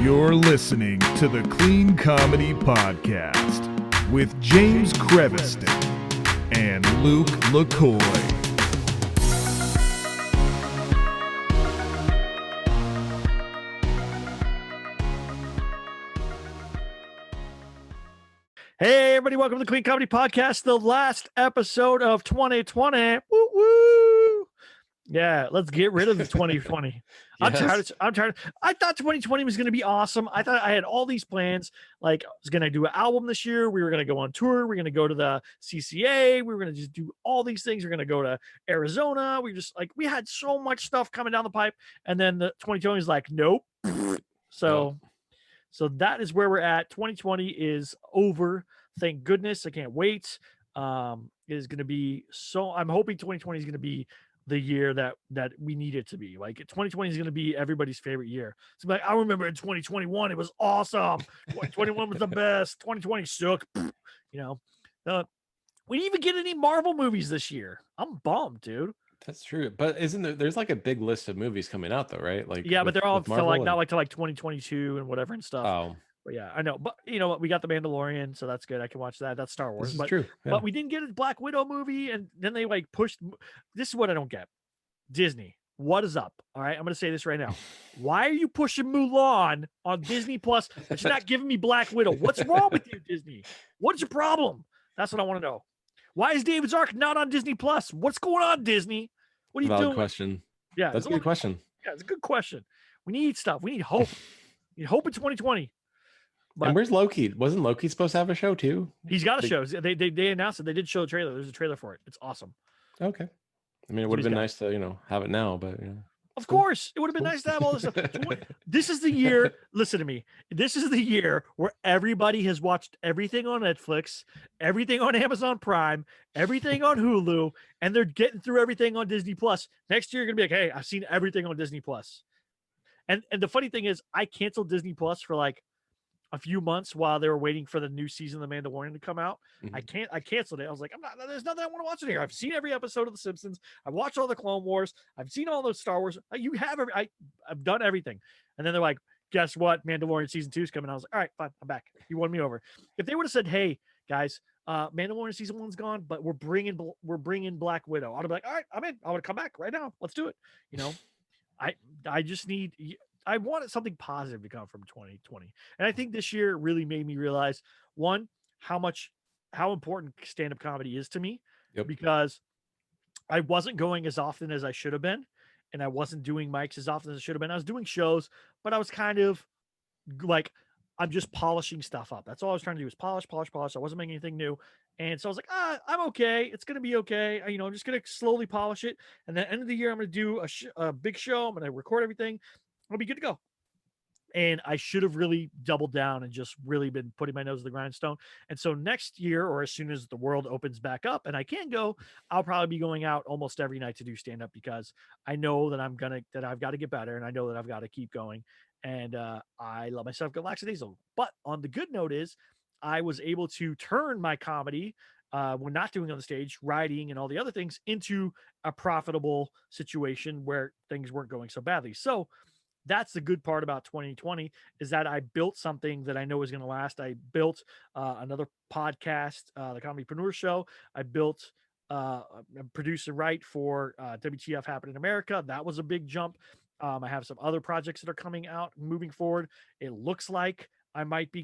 You're listening to the Clean Comedy Podcast with James Creviston and LukeLacoy. Hey, everybody, welcome to the Clean Comedy Podcast, the last episode of 2020. Woo woo! Yeah, let's get rid of the 2020. Yes. I'm tired. I thought 2020 was going to be awesome. I thought I had all these plans. Like, I was going to do an album this year. We were going to go on tour. We were going to go to the CCA. We were going to just do all these things. We were going to go to Arizona. We had so much stuff coming down the pipe. And then the 2020 is like, nope. So that is where we're at. 2020 is over. Thank goodness. I can't wait. It is going to be I'm hoping 2020 is going to be the year that we need it to be. Like 2020 is going to be everybody's favorite year. So like, I remember in 2021, it was awesome. 2021 was the best. 2020 sucked. We didn't even get any Marvel movies this year. I'm bummed, dude. That's true. But there's like a big list of movies coming out though, right? Like, yeah, but they're all Marvel not till 2022 and whatever and stuff. Oh, but yeah, I know. But you know what? We got the Mandalorian, so that's good. I can watch that. That's Star Wars. this is true. Yeah. But we didn't get a Black Widow movie, and then they like pushed. This is what I don't get. Disney, what is up? All right, I'm going to say this right now. Why are you pushing Mulan on Disney Plus, but you're not giving me Black Widow? What's wrong with you, Disney? What's your problem? That's what I want to know. Why is David's Ark not on Disney Plus? What's going on, Disney? What are you Valid doing? question. Yeah, that's a good question. Yeah, it's a good question. We need stuff. We need hope. We need hope in 2020. But, and where's Loki? Wasn't Loki supposed to have a show too? He's got a show. They announced it. They did show a trailer. There's a trailer for it. It's awesome. Okay. I mean, it would have been nice to, have it now, but of course, it would have been nice to have all this stuff. This is the year. Listen to me. This is the year where everybody has watched everything on Netflix, everything on Amazon Prime, everything on Hulu, and they're getting through everything on Disney Plus. Next year, you're gonna be like, hey, I've seen everything on Disney Plus. And the funny thing is, I canceled Disney Plus for like a few months while they were waiting for the new season of The Mandalorian to come out. Mm-hmm. I canceled it. I was like, there's nothing I want to watch in here. I've seen every episode of The Simpsons. I've watched all the Clone Wars. I've seen all those Star Wars. I've done everything. And then they're like, guess what? Mandalorian season 2 is coming. I was like, all right, fine. I'm back. You won me over. If they would have said, hey guys, Mandalorian season 1's gone, but we're bringing Black Widow, I'd be like, all right, I'm in. I want to come back right now. Let's do it. I just need, I wanted something positive to come from 2020. And I think this year really made me realize, one, how important stand-up comedy is to me. Yep. Because I wasn't going as often as I should have been. And I wasn't doing mics as often as I should have been. I was doing shows, but I was kind of like, I'm just polishing stuff up. That's all I was trying to do was polish. I wasn't making anything new. And so I was like, I'm okay. It's going to be okay. I'm just going to slowly polish it. And then end of the year, I'm going to do a big show. I'm going to record everything. I'll be good to go. And I should have really doubled down and just really been putting my nose to the grindstone. And so next year, or as soon as the world opens back up and I can go, I'll probably be going out almost every night to do stand-up because I know that I've got to get better. And I know that I've got to keep going. And I let myself go lackadaisical. But on the good note is I was able to turn my comedy when not doing on the stage, writing and all the other things into a profitable situation where things weren't going so badly. So that's the good part about 2020 is that I built something that I know is going to last. I built another podcast, the ComedyPreneur show. I built a produce and write for WTF Happened in America. That was a big jump. I have some other projects that are coming out moving forward. It looks like I might be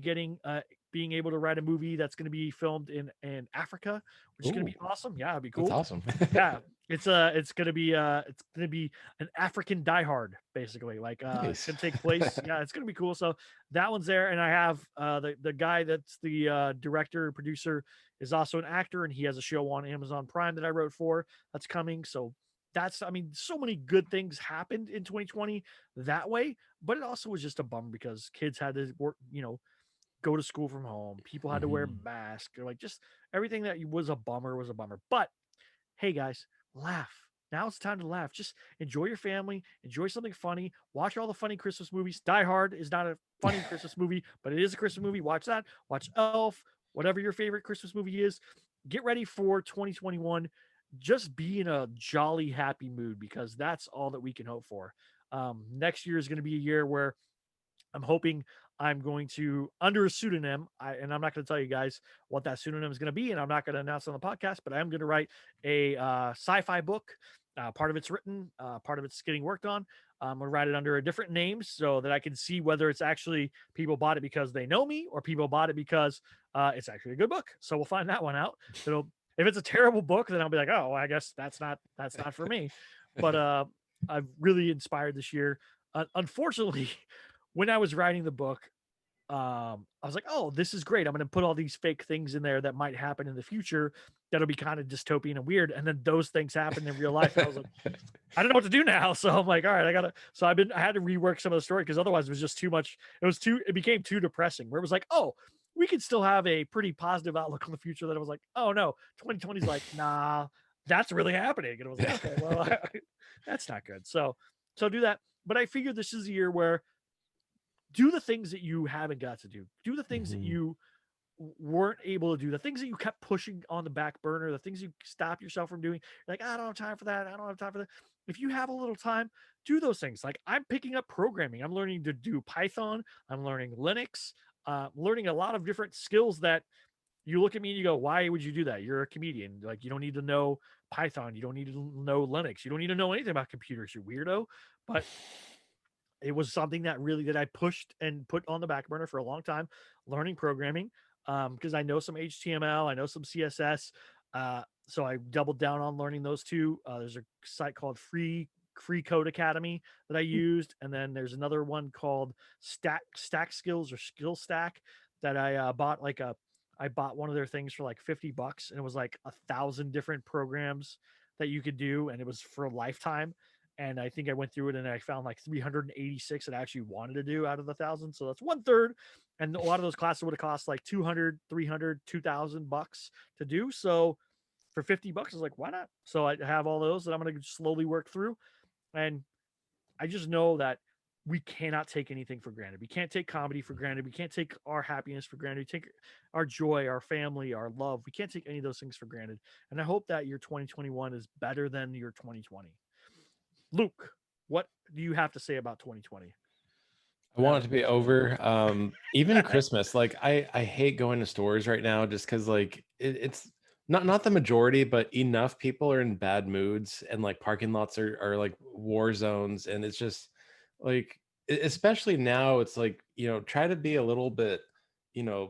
being able to write a movie that's going to be filmed in Africa, which is going to be awesome. Yeah, it'd be cool. That's awesome. Yeah, it's going to be an African Die Hard, basically. Like nice. It's going to take place. Yeah, it's going to be cool. So that one's there, and I have the guy that's the director producer is also an actor, and he has a show on Amazon Prime that I wrote for. That's coming. So so many good things happened in 2020 that way, but it also was just a bummer because kids had to work, go to school from home. People had to wear masks, or like just everything that was a bummer. But hey guys, laugh. Now it's time to laugh. Just enjoy your family, enjoy something funny, watch all the funny Christmas movies. Die Hard is not a funny Christmas movie, but it is a Christmas movie. Watch that. Watch Elf, whatever your favorite Christmas movie is. Get ready for 2021. Just be in a jolly, happy mood because that's all that we can hope for. Next year is going to be a year where I'm hoping I'm going to, under a pseudonym, and I'm not going to tell you guys what that pseudonym is going to be, and I'm not going to announce it on the podcast, but I am going to write a sci-fi book. Part of it's written, part of it's getting worked on. I'm going to write it under a different name so that I can see whether it's actually people bought it because they know me or people bought it because it's actually a good book. So we'll find that one out. If it's a terrible book, then I'll be like, oh, I guess that's not for me. But I've really inspired this year. Unfortunately, when I was writing the book, I was like, oh, this is great. I'm going to put all these fake things in there that might happen in the future that'll be kind of dystopian and weird. And then those things happen in real life. And I was like, I don't know what to do now. So I'm like, all right, I had to rework some of the story because otherwise it was just too much. It became too depressing where it was like, oh, we could still have a pretty positive outlook on the future. That I was like, oh no, 2020 is like, nah, that's really happening. And it was like, okay, well, that's not good. So do that. But I figured this is a year where do the things that you haven't got to do. Do the things that you weren't able to do, the things that you kept pushing on the back burner, the things you stopped yourself from doing. You're like, I don't have time for that. I don't have time for that. If you have a little time, do those things. Like I'm picking up programming. I'm learning to do Python. I'm learning Linux, learning a lot of different skills that you look at me and you go, why would you do that? You're a comedian. Like you don't need to know Python. You don't need to know Linux. You don't need to know anything about computers, you weirdo. But it was something that I pushed and put on the back burner for a long time, learning programming, because I know some HTML, I know some CSS. So I doubled down on learning those two. There's a site called Free Code Academy that I used, and then there's another one called Stack Skills or Skill Stack that I bought. I bought one of their things for like $50, and it was like 1,000 different programs that you could do, and it was for a lifetime. And I think I went through it and I found like 386 that I actually wanted to do out of the 1,000. So that's 1/3. And a lot of those classes would have cost like 200, 300, $2,000 to do. So for $50, I was like, why not? So I have all those that I'm going to slowly work through. And I just know that we cannot take anything for granted. We can't take comedy for granted. We can't take our happiness for granted. We take our joy, our family, our love. We can't take any of those things for granted. And I hope that your 2021 is better than your 2020. Luke, what do you have to say about 2020? I want it to be over. Even Christmas, like I hate going to stores right now just because like it's not the majority, but enough people are in bad moods and like parking lots are like war zones. And it's just like, especially now it's like, try to be a little bit,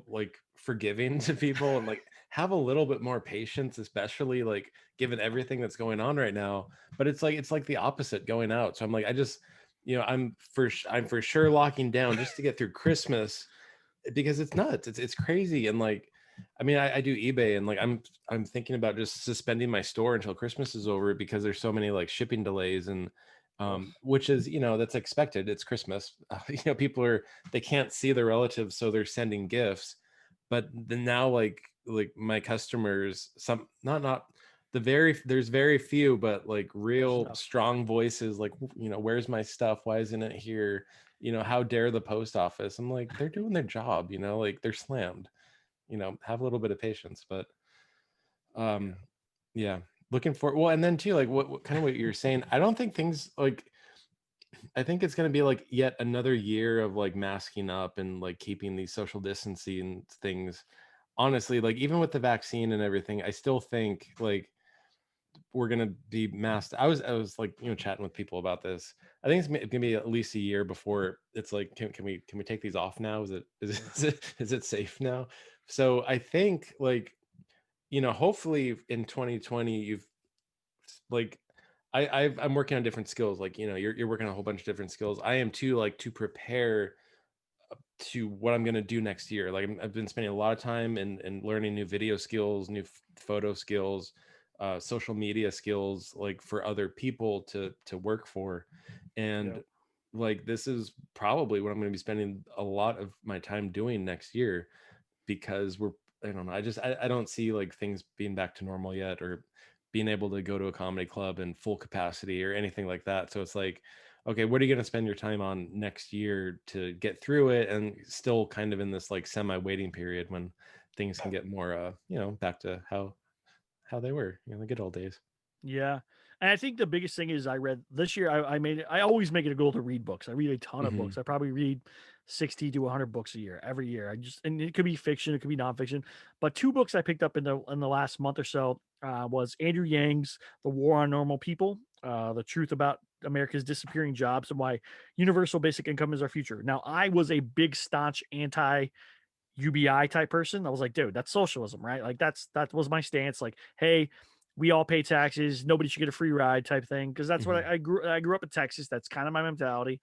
like forgiving to people and like have a little bit more patience, especially like given everything that's going on right now. But it's like the opposite going out. So I'm like, I'm for sure locking down just to get through Christmas because it's nuts. It's crazy. And like, I mean, I do eBay and like, I'm thinking about just suspending my store until Christmas is over because there's so many like shipping delays and, which is, that's expected. It's Christmas. People they can't see their relatives. So they're sending gifts, but then now like my customers, some, not there's very few, but like real strong voices like, where's my stuff? Why isn't it here? How dare the post office? I'm like, they're doing their job, like they're slammed, have a little bit of patience. But yeah, looking for, well, and then too, like what kind of what you're saying, I don't think things like, I think it's going to be like yet another year of like masking up and like keeping these social distancing things. Honestly, like even with the vaccine and everything, I still think like we're gonna be masked. I was like, chatting with people about this. I think it's gonna be at least a year before it's like, can we take these off now? Is it safe now? So I think like, hopefully in 2020 you've like, I'm working on different skills. Like, you're working on a whole bunch of different skills. I am too, like to prepare to what I'm gonna do next year. Like I've been spending a lot of time in learning new video skills, new photo skills, social media skills, like for other people to work for. And like this is probably what I'm going to be spending a lot of my time doing next year because I don't know, I don't see like things being back to normal yet or being able to go to a comedy club in full capacity or anything like that. So it's like, okay, what are you going to spend your time on next year to get through it and still kind of in this like semi waiting period when things can get more back to how they were, the good old days. Yeah. And I think the biggest thing is I read this year, I always make it a goal to read books. I read a ton of Hmm. books. I probably read 60 to 100 books a year, every year. And it could be fiction, it could be nonfiction. But two books I picked up in the last month or so was Andrew Yang's The War on Normal People, The Truth About America's Disappearing Jobs and Why Universal Basic Income is Our Future. Now, I was a big, staunch anti UBI type person. I was like, dude, that's socialism, right? Like that was my stance. Like, hey, we all pay taxes. Nobody should get a free ride type thing. Cause that's what Hmm. I grew up in Texas. That's kind of my mentality.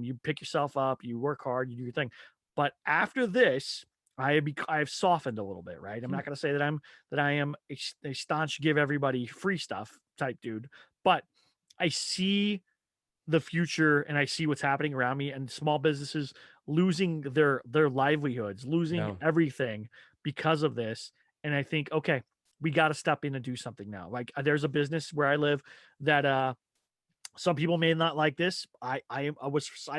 You pick yourself up, you work hard, you do your thing. But after this, I've softened a little bit, right? I'm not going to say that I am a staunch give everybody free stuff type dude, but I see the future and I see what's happening around me and small businesses losing their livelihoods, losing Yeah. everything because of this. And I think, okay, we got to step in and do something now. Like there's a business where I live that some people may not like this. I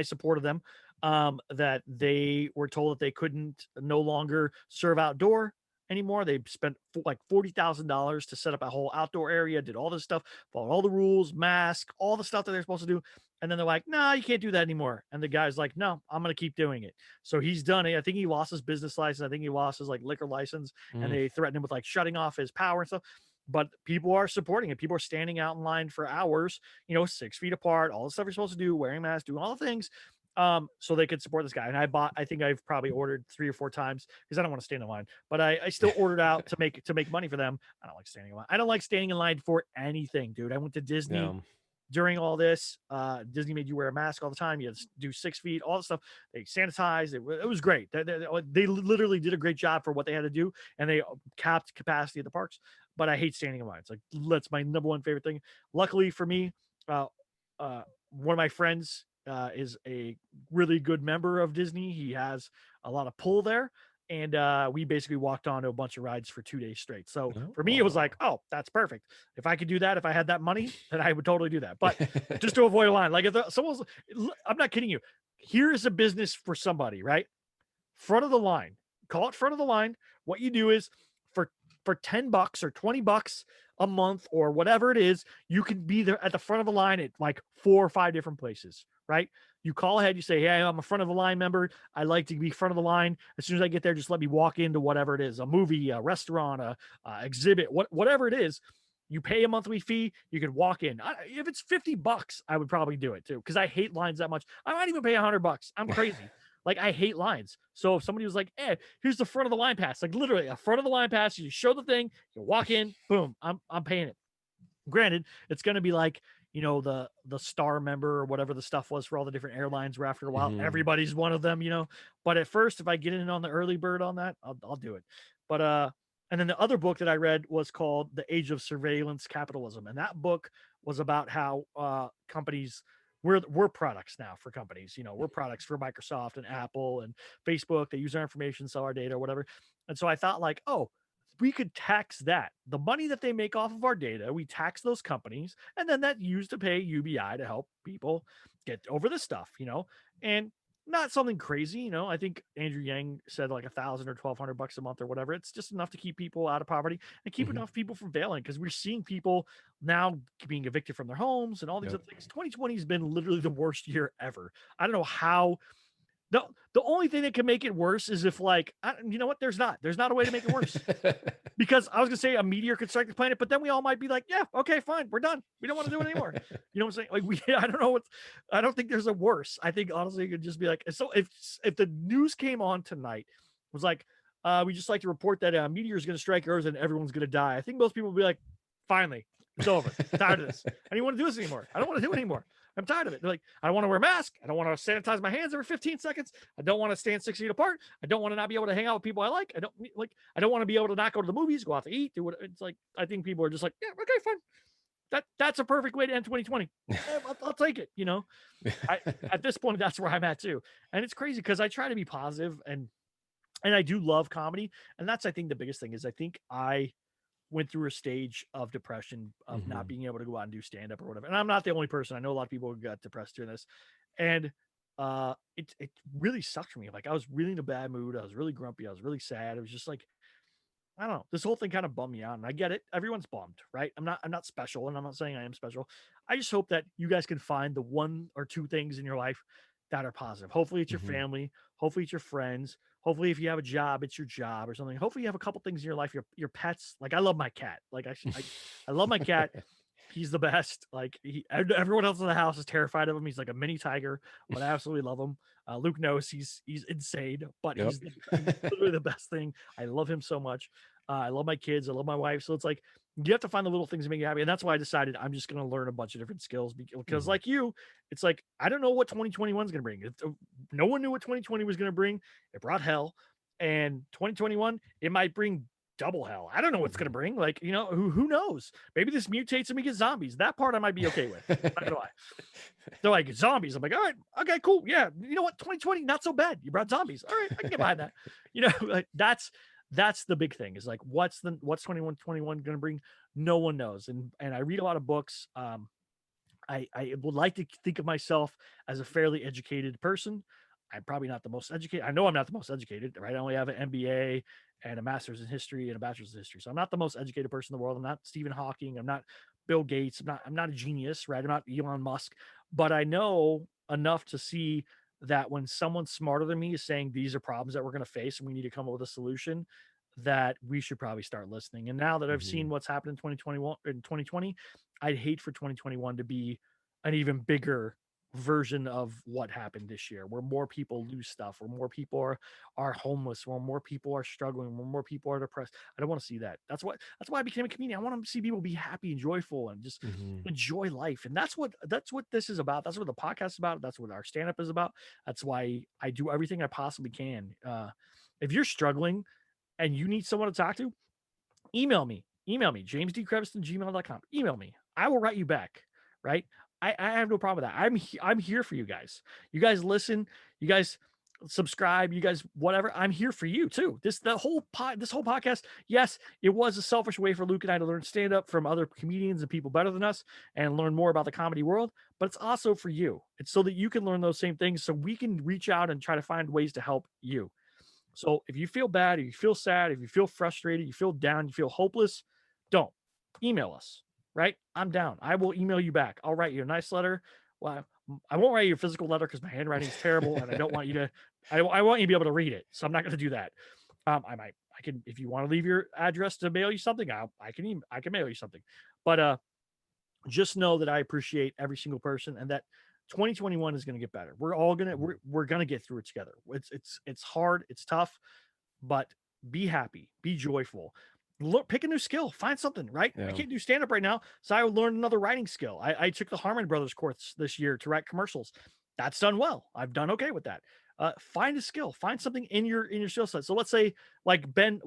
supported them. That they were told that they couldn't no longer serve outdoor anymore. They spent like $40,000 to set up a whole outdoor area, did all this stuff, followed all the rules, mask, all the stuff that they're supposed to do. And then they're like, "No, you can't do that anymore." And the guy's like, "No, I'm gonna keep doing it." So he's done it. I think he lost his business license. I think he lost his like liquor license, and Mm. they threatened him with like shutting off his power and stuff. But people are supporting it. People are standing out in line for hours, 6 feet apart, all the stuff you're supposed to do, wearing masks, doing all the things, so they could support this guy. And I think I've probably ordered 3 or 4 times because I don't want to stand in line, but I still ordered out to make money for them. I don't like standing in line. I don't like standing in line for anything, dude. I went to Disney Yeah. during all this. Disney made you wear a mask all the time. You had to do 6 feet, all the stuff. They sanitized. It was great. They literally did a great job for what they had to do, and they capped capacity at the parks. But I hate standing in line. It's like that's my number one favorite thing. Luckily for me, uh, one of my friends is a really good member of Disney. He has a lot of pull there. And we basically walked on to a bunch of rides for 2 days straight. So for me, it was Oh. like, oh, that's perfect. If I could do that, if I had that money, then I would totally do that. But just to avoid a line, like if someone's, I'm not kidding you. Here is a business for somebody, right? Front of the line. Call it front of the line. What you do is for $10 or $20 a month or whatever it is, you can be there at the front of the line at like 4 or 5 different places, right? You call ahead, you say, "Hey, I'm a front of the line member. I like to be front of the line. As soon as I get there, just let me walk into whatever it is, a movie, a restaurant, a exhibit, whatever it is." You pay a monthly fee, you can walk in. If it's $50, I would probably do it too because I hate lines that much. I might even pay $100. I'm crazy. Like I hate lines. So if somebody was like, here's the front of the line pass," like literally a front of the line pass, you show the thing, you walk in, boom, I'm paying it. Granted, it's going to be like, the star member or whatever the stuff was for all the different airlines where after a while Hmm. everybody's one of them. But at first, if I get in on the early bird on that, I'll do it. But and then the other book that I read was called The Age of Surveillance Capitalism. And that book was about how companies we're products now for companies. We're products for Microsoft and Apple and Facebook. They use our information, sell our data, or whatever. And so I thought, like, oh, we could tax that. The money that they make off of our data, we tax those companies, and then that used to pay UBI to help people get over this stuff. And not something crazy. I think Andrew Yang said like 1,000 or 1,200 bucks a month or whatever. It's just enough to keep people out of poverty and keep Hmm. enough people from failing because we're seeing people now being evicted from their homes and all these Yep. other things. 2020 has been literally the worst year ever. I don't know how the only thing that can make it worse is if like you know what? There's not a way to make it worse. Because I was gonna say a meteor could strike the planet, but then we all might be like, yeah, okay, fine, we're done. We don't want to do it anymore. You know what I'm saying? Like I don't know I don't think there's a worse. I think honestly it could just be like, so if the news came on tonight, was like, we just like to report that a meteor is gonna strike Earth and everyone's gonna die. I think most people would be like, finally, it's over. Tired of this. I don't want to do this anymore. I don't want to do it anymore. I'm tired of it. They're like, I don't want to wear a mask. I don't want to sanitize my hands every 15 seconds. I don't want to stand 6 feet apart. I don't want to not be able to hang out with people I like. I don't want to be able to not go to the movies, go out to eat, do what it's like. I think people are just like, yeah, okay, fine. That's a perfect way to end 2020. I'll take it. I at this point that's where I'm at too, and it's crazy because I try to be positive and I do love comedy, and that's I think the biggest thing is I think I went through a stage of depression of not Hmm. being able to go out and do stand up or whatever. And I'm not the only person. I know a lot of people who got depressed during this. And it really sucked for me. Like I was really in a bad mood. I was really grumpy. I was really sad. It was just like I don't know. This whole thing kind of bummed me out, and I get it. Everyone's bummed, right? I'm not special, and I'm not saying I am special. I just hope that you guys can find the one or two things in your life that are positive. Hopefully, it's your Mhm. family. Hopefully, it's your friends. Hopefully, if you have a job, it's your job or something. Hopefully, you have a couple things in your life. Your pets. Like I love my cat. Like I love my cat. He's the best. Like everyone else in the house is terrified of him. He's like a mini tiger, but I absolutely love him. Luke knows he's insane, but Yep. he's literally the best thing. I love him so much. I love my kids. I love my wife. So it's like you have to find the little things that make you happy, and that's why I decided I'm just going to learn a bunch of different skills because, Mhm. like you, it's like I don't know what 2021 is going to bring. No one knew what 2020 was going to bring. It brought hell, and 2021 it might bring double hell. I don't know what's going to Mhm. bring. Like, who knows? Maybe this mutates and we get zombies. That part I might be okay with. Not gonna lie. They're like zombies. I'm like, all right, okay, cool. Yeah. You know what? 2020, not so bad. You brought zombies. All right, I can get behind that. Like that's the big thing is like what's 21 gonna bring? No one knows. And I read a lot of books. I would like to think of myself as a fairly educated person. I'm probably not the most educated. I know I'm not the most educated, right? I only have an MBA and a master's in history and a bachelor's in history. So I'm not the most educated person in the world. I'm not Stephen Hawking. I'm not Bill Gates. I'm not a genius, right? I'm not Elon Musk, but I know enough to see that when someone smarter than me is saying these are problems that we're going to face and we need to come up with a solution, that we should probably start listening. And now that I've seen Mhm. what's happened in 2021 in 2020, I'd hate for 2021 to be an even bigger version of what happened this year, where more people lose stuff, where more people are homeless, where more people are struggling, where more people are depressed. I don't want to see that. That's why I became a comedian. I want to see people be happy and joyful and just Mhm. enjoy life. And that's what this is about. That's what the podcast is about. That's what our stand-up is about. That's why I do everything I possibly can. If you're struggling and you need someone to talk to, email me, JamesDCreviston@gmail.com. Email me. I will write you back. Right. I have no problem with that. I'm here for you guys. You guys listen, you guys subscribe, you guys, whatever. I'm here for you too. This whole podcast, yes, it was a selfish way for Luke and I to learn stand-up from other comedians and people better than us and learn more about the comedy world, but it's also for you. It's so that you can learn those same things so we can reach out and try to find ways to help you. So if you feel bad, if you feel sad, if you feel frustrated, you feel down, you feel hopeless, don't email us, right? I'm down. I will email you back. I'll write you a nice letter. Well, I won't write you a physical letter because my handwriting is terrible and I don't want you to, I want you to be able to read it. So I'm not going to do that. I can, if you want to leave your address to mail you something, I can mail you something. But just know that I appreciate every single person and that 2021 is going to get better. We're going to get through it together. It's hard, it's tough, but be happy, be joyful. Look, pick a new skill, find something, right? I Yeah. can't do stand up right now. So I learned another writing skill. I took the Harmon Brothers course this year to write commercials. That's done well. I've done okay with that. Find a skill, find something in your skill set. So let's say like Ben,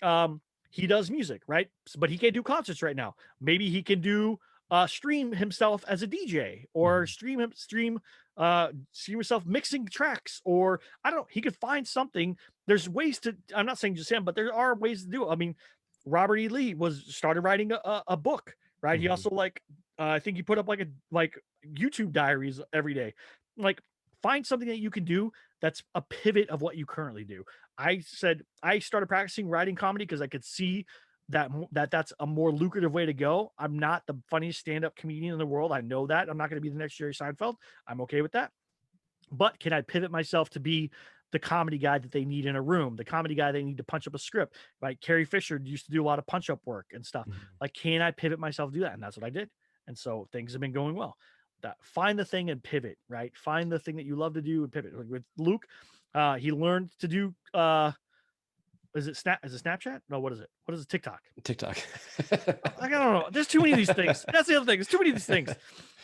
um, he does music, right? But he can't do concerts right now. Maybe he can do stream himself as a DJ or Mhm. stream himself mixing tracks, or I don't know. He could find something. There's ways to. I'm not saying just him, but there are ways to do it. I mean, Robert E. Lee started writing a book, right? He Mhm. also I think he put up like YouTube diaries every day. Like find something that you can do that's a pivot of what you currently do. I said I started practicing writing comedy because I could see that's a more lucrative way to go. I'm not the funniest stand-up comedian in the world. I know that. I'm not going to be the next Jerry Seinfeld. I'm okay with that. But can I pivot myself to be the comedy guy that they need in a room, the comedy guy they need to punch up a script? Right? Carrie Fisher used to do a lot of punch up work and stuff. Mhm. Like, can I pivot myself to do that? And that's what I did. And so things have been going well. Find the thing and pivot, right? Find the thing that you love to do and pivot. Like with Luke, he learned to do is it Snapchat? No, what is it? What is it? TikTok. TikTok. I don't know. There's too many of these things. That's the other thing. There's too many of these things.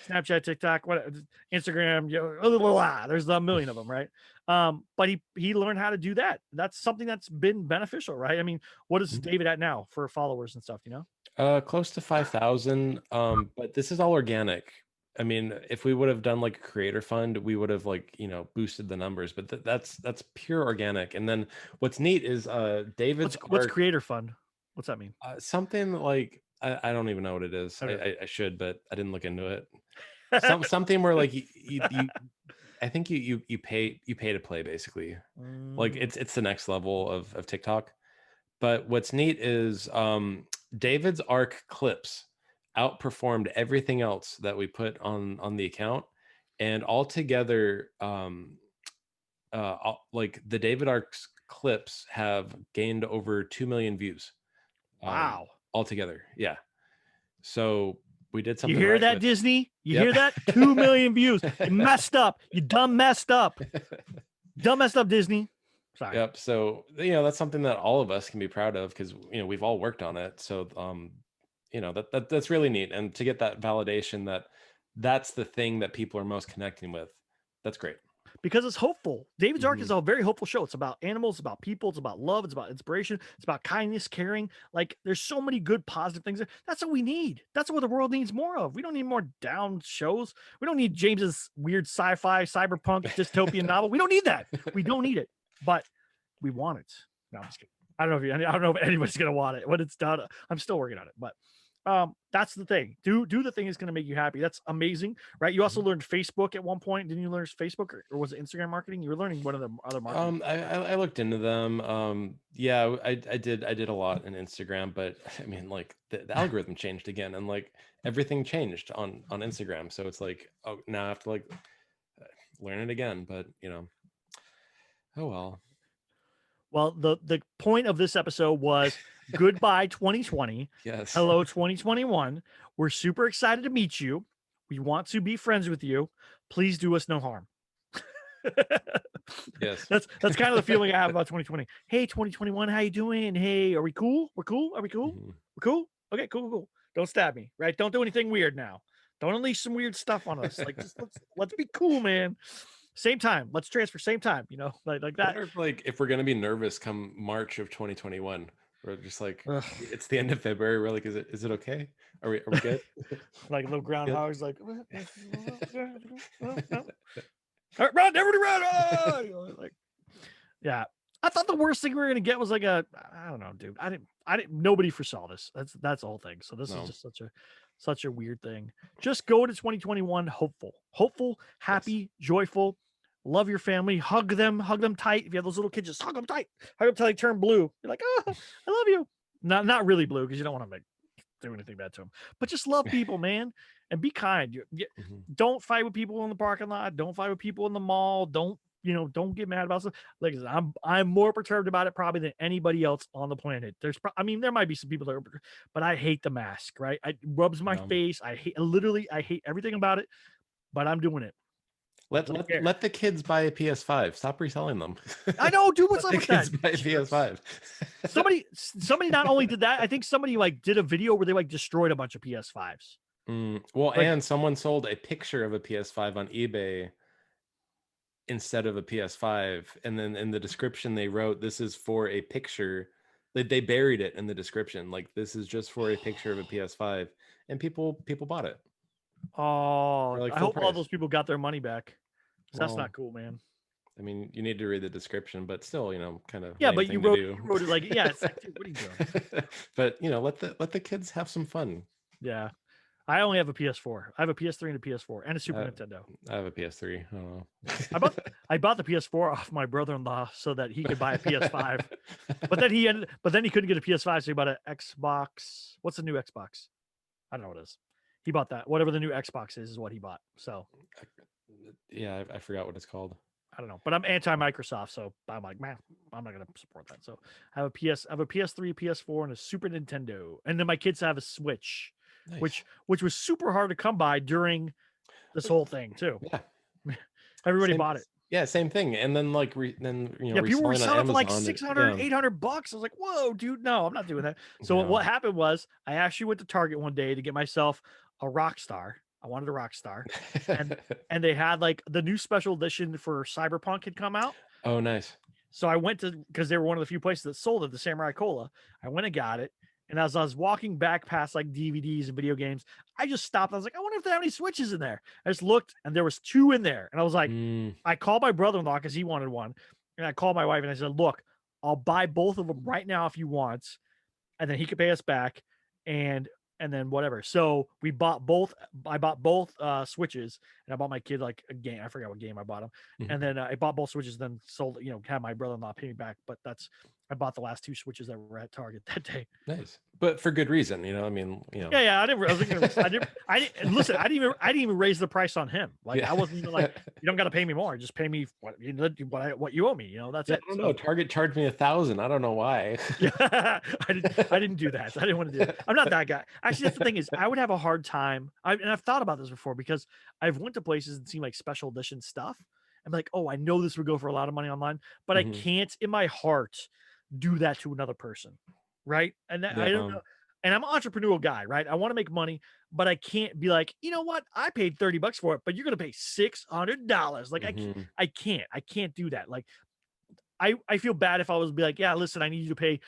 Snapchat, TikTok, Instagram, there's a million of them, right? But he learned how to do that. That's something that's been beneficial, right? I mean, what is Mhm. David at now for followers and stuff, Close to 5,000. But this is all organic. I mean, if we would have done like a creator fund, we would have boosted the numbers, but that's pure organic. And then what's neat is David's What's art, creator fund? What's that mean? something like I don't even know what it is. Okay. I should, but I didn't look into it. Something where like you I think you pay to play basically. Like Mm, it's the next level of TikTok. But what's neat is David's Arc clips outperformed everything else that we put on the account, and altogether, like the David Arc's clips have gained over 2 million views. Wow. Altogether, yeah. So we did something. You hear right that, with, Disney? You Yep. hear that? 2 million views. You messed up. You dumb messed up. Dumb messed up, Disney. Sorry. Yep. So that's something that all of us can be proud of, because we've all worked on it. So that's really neat, and to get that validation that's the thing that people are most connecting with, that's great. Because it's hopeful. David's Arc Mhm. is a very hopeful show. It's about animals, it's about people, it's about love, it's about inspiration, it's about kindness, caring. Like, there's so many good, positive things. That's what we need. That's what the world needs more of. We don't need more down shows. We don't need James's weird sci-fi, cyberpunk, dystopian novel. We don't need that. We don't need it, but we want it. No, I'm just kidding. I don't know if anybody's gonna want it when it's done. I'm still working on it, but that's the thing. Do the thing is going to make you happy. That's amazing, right? You also learned Facebook at one point. Didn't you learn Facebook, or was it Instagram marketing? You were learning one of the other marketing. I looked into them. Yeah, I did a lot in Instagram, but I mean, like the algorithm changed again, and like everything changed on Instagram. So it's like, oh, now I have to like learn it again. But oh well. Well, the point of this episode was goodbye 2020. Yes. Hello 2021. We're super excited to meet you. We want to be friends with you. Please do us no harm. Yes. That's kind of the feeling I have about 2020. Hey, 2021, how you doing? Hey, are we cool? We're cool. Are we cool? Mhm. We're cool. Okay, cool. Don't stab me, right? Don't do anything weird now. Don't unleash some weird stuff on us. Like, just let's be cool, man. Same time. Let's transfer. Same time. Like that. If we're gonna be nervous come March of 2021, we're just like, Ugh. it's the end of February. We're like, is it okay? Are we good? Like little groundhogs, like, all right, run, everybody run! Oh! Like, yeah. I thought the worst thing we were gonna get was like I don't know, dude. I didn't. Nobody foresaw this. That's the whole thing. So this is just such a weird thing. Just go to 2021 hopeful, happy, joyful. Love your family. Hug them tight. If you have those little kids, just hug them tight. Hug them till they turn blue. You're like, oh, I love you. Not really blue, because you don't want to do anything bad to them. But just love people, man, and be kind. Don't fight with people in the parking lot. Don't fight with people in the mall. Don't get mad about stuff. Like, I'm more perturbed about it probably than anybody else on the planet. There might be some people that are, but I hate the mask, right? It rubs my face. I hate everything about it, but I'm doing it. Let the kids buy a PS5. Stop reselling them. I know, dude. What's up with that? Buy a PS5. Somebody not only did that, I think somebody like did a video where they like destroyed a bunch of PS5s. Well, and someone sold a picture of a PS5 on eBay instead of a PS5, and then in the description they wrote, "This is for a picture." They buried it in the description, like, this is just for a picture of a PS5, and people bought it. Oh, like I hope all price. those people got their money back. That's Well, not cool, man. I mean, you need to read the description, but still, kind of. Yeah, but you wrote it like, yeah, it's like, dude, what are you doing? But let the kids have some fun. Yeah. I only have a PS4. I have a PS3 and a PS4 and a Super Nintendo. I have a PS3. I don't know. I bought the PS4 off my brother-in-law so that he could buy a PS5. but then he couldn't get a PS5, so he bought an Xbox. What's the new Xbox? I don't know what it is. He bought that. Whatever the new Xbox is what he bought. So yeah, I forgot what it's called. I don't know, but I'm anti-Microsoft, so I'm like, man, I'm not gonna support that. So I have a PS3, PS4, and a Super Nintendo, and then my kids have a Switch, nice. which was super hard to come by during this whole thing too. Yeah, everybody bought it. Yeah, same thing. And then like people were selling for like 600, $800. I was like, whoa, dude, no, I'm not doing that. So what happened was I actually went to Target one day to get myself a Rockstar. I wanted a Rockstar, and they had like the new special edition for Cyberpunk had come out. Oh, nice. So I went to, because they were one of the few places that sold it, the Samurai Cola. I went and got it. And as I was walking back past like DVDs and video games, I just stopped. I was like, I wonder if they have any Switches in there. I just looked and there was 2 in there. And I was like, I called my brother-in-law because he wanted one. And I called my wife and I said, look, I'll buy both of them right now if you want. And then he could pay us back. And then whatever. So we bought both. I bought both Switches, and I bought my kid like a game. I forgot what game I bought him. And then I bought both Switches, then sold, had my brother-in-law pay me back. But I bought the last 2 switches that were at Target that day. Nice, but for good reason. I mean, Yeah. I didn't listen. I didn't even raise the price on him. Like Yeah. I wasn't even like, you don't got to pay me more. Just pay me what you owe me. That's Yeah, it. I don't know. Target charged me $1,000. I don't know why. Yeah, I didn't do that. I didn't want to do that. I'm not that guy. Actually, that's the thing is, I would have a hard time. And I've thought about this before because I've went to places and seen like special edition stuff. I'm like, oh, I know this would go for a lot of money online, but I can't in my heart do that to another person, right? And I don't know. And I'm an entrepreneurial guy, right? I want to make money, but I can't be like, you know what? I paid $30 for it, but you're gonna pay $600. Like I can't do that. Like I feel bad if I was be like, yeah, listen, I need you to pay,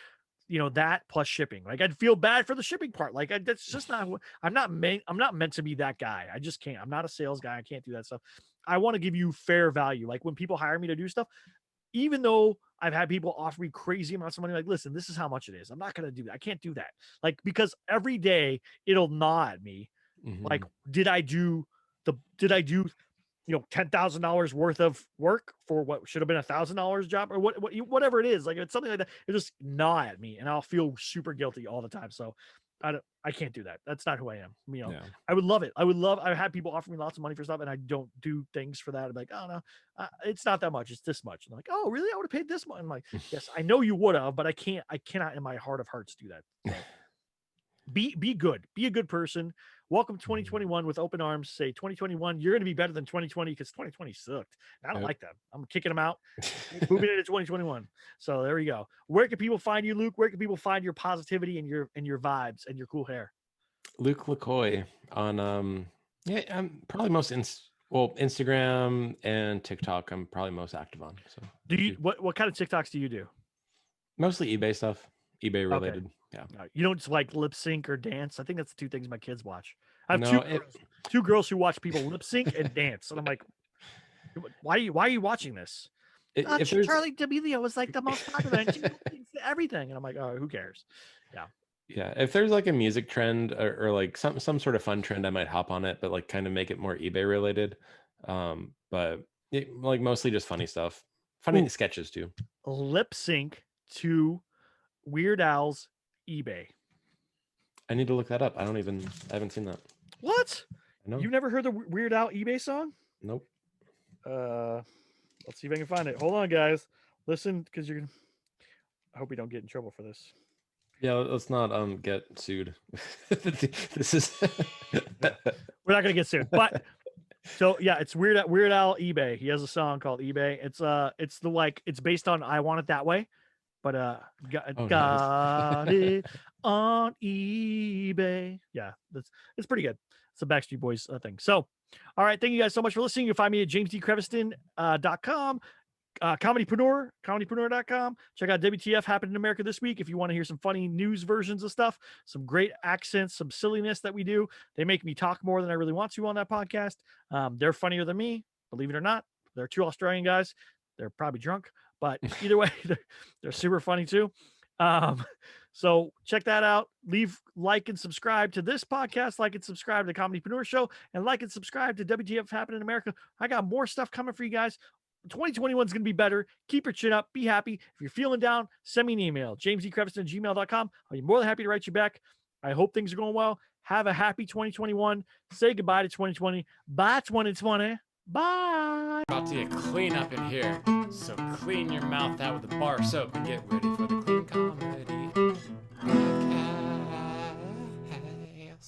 that plus shipping. Like I'd feel bad for the shipping part. Like that's just not. I'm not meant to be that guy. I just can't. I'm not a sales guy. I can't do that stuff. I want to give you fair value. Like when people hire me to do stuff, even though I've had people offer me crazy amounts of money, like, listen, this is how much it is. I'm not going to do that. I can't do that. Like, because every day it'll gnaw at me. Like, did I do $10,000 worth of work for what should have been $1,000 job or whatever it is. Like it's something like that. It just gnaw at me and I'll feel super guilty all the time. So I can't do that. That's not who I am. I would love it. I've had people offer me lots of money for stuff and I don't do things for that. I'm like, oh no, it's not that much. It's this much. I'm like, oh really? I would have paid this much. I'm like, yes, I know you would have, but I cannot in my heart of hearts do that. So, be good. Be a good person. Welcome 2021 with open arms. Say 2021, you're going to be better than 2020 because 2020 sucked. And I don't like that. I'm kicking them out. Moving into 2021. So there we go. Where can people find you, Luke? Where can people find your positivity and your vibes and your cool hair? LukeLacoy on I'm probably most Instagram and TikTok. I'm probably most active on. So do you what kind of TikToks do you do? Mostly eBay stuff, eBay related. Okay. Yeah. You don't like lip sync or dance? I think that's the 2 things my kids watch. I have two girls who watch people lip sync and dance, and I'm like, why are you watching this? Charlie D'Amelio was like the most popular, and she thinks everything, and I'm like, oh, who cares? Yeah. If there's like a music trend or like some sort of fun trend, I might hop on it, but like kind of make it more eBay related. But like mostly just funny stuff, funny sketches too. Lip sync to Weird Al's eBay. I need to look that up. I haven't seen that. What? I know. You've never heard the Weird Al eBay song? Nope. Let's see if I can find it. Hold on, guys. Listen, because I hope we don't get in trouble for this. Yeah, let's not get sued. This is we're not gonna get sued. But so yeah, it's Weird Al eBay. He has a song called eBay. It's based on I Want It That Way. But got it on eBay. Yeah, it's pretty good. It's a Backstreet Boys thing. So, all right, thank you guys so much for listening. You'll find me at JamesDCreviston.com, ComedyPreneur.com. Check out WTF Happened in America this week if you want to hear some funny news versions of stuff, some great accents, some silliness that we do. They make me talk more than I really want to on that podcast. They're funnier than me, believe it or not. They're 2 Australian guys. They're probably drunk. But either way, they're super funny too. So check that out. Like and subscribe to this podcast. Like and subscribe to the ComedyPreneur Show. And like and subscribe to WTF Happened in America. I got more stuff coming for you guys. 2021 is going to be better. Keep your chin up. Be happy. If you're feeling down, send me an email. JamesDCreviston@gmail.com. I'll be more than happy to write you back. I hope things are going well. Have a happy 2021. Say goodbye to 2020. Bye, 2020. Bye. About to get clean up in here. So clean your mouth out with a bar of soap and get ready for the Clean Comedy